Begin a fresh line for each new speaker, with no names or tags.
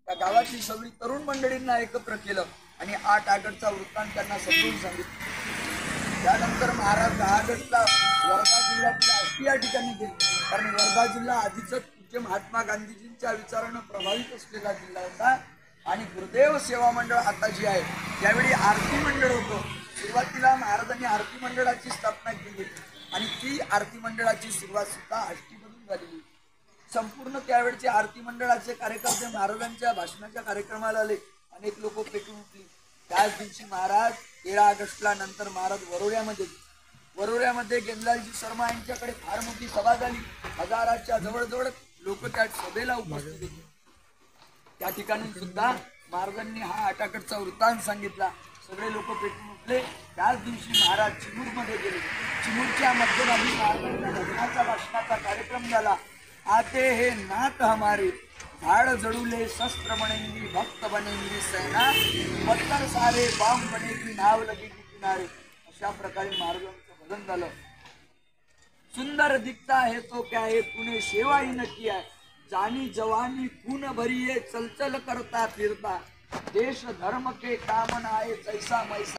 त्या गावातली सगळी तरुण मंडळींना एकत्र केलं आणि 8 ऑगस्टचा वृत्तांत त्यांना समजून सांगितलं। त्यानंतर महाराज 10 ऑगस्टला वर्धा जिल्ह्यातील आष्टी या ठिकाणी गेले, कारण वर्धा जिल्हा आधीच पूज्य महात्मा गांधीजींच्या विचारानं प्रभावित असलेला जिल्हा होता। आणि गुरुदेव सेवा मंडळ आता जी आहे, त्यावेळी आरती मंडळ होतं। सुरुवातीला महाराजांनी आरती मंडळाची स्थापना केली आणि ती आरती मंडळाची सुरुवात सुद्धा आष्टीमधून झालेली। संपूर्ण त्यावेळचे आरती मंडळाचे कार्यकर्ते महाराजांच्या भाषणाच्या कार्यक्रमाला आले, अनेक लोक पेटून उठली। त्याच दिवशी महाराज 13 ऑगस्टला नंतर महाराज वरोऱ्यामध्ये गेंदलालजी शर्मा यांच्याकडे फार मोठी सभा झाली। हजाराच्या जवळजवळ लोक त्या सभेला उपस्थित होते। त्या ठिकाणी सुद्धा महाराजांनी हा 8 ऑगस्टचा वृत्तांत सांगितला। सगळे लोक पेटून उठले। त्याच दिवशी महाराज चिमूरमध्ये गेले। चिमूरच्या मध्यभागी महाराजांच्या भजनाचा भाषणाचा कार्यक्रम झाला। आते हे नाथ हमारे, झाड़ जड़ूले शस्त्र बनेंगी, भक्त बनेंगी सेना, पत्थर सारे बाम बनेगी, नाव लगेगी किनारे। अशा प्रकारे महाराजांचं भजन झालं। सुंदर दिखता है तो क्या है, तूने सेवा ही न किया है, जानी जवानी खून भरी है, चल चल करता फिरता, देश धर्म के काम न आए, जैसा मैसा।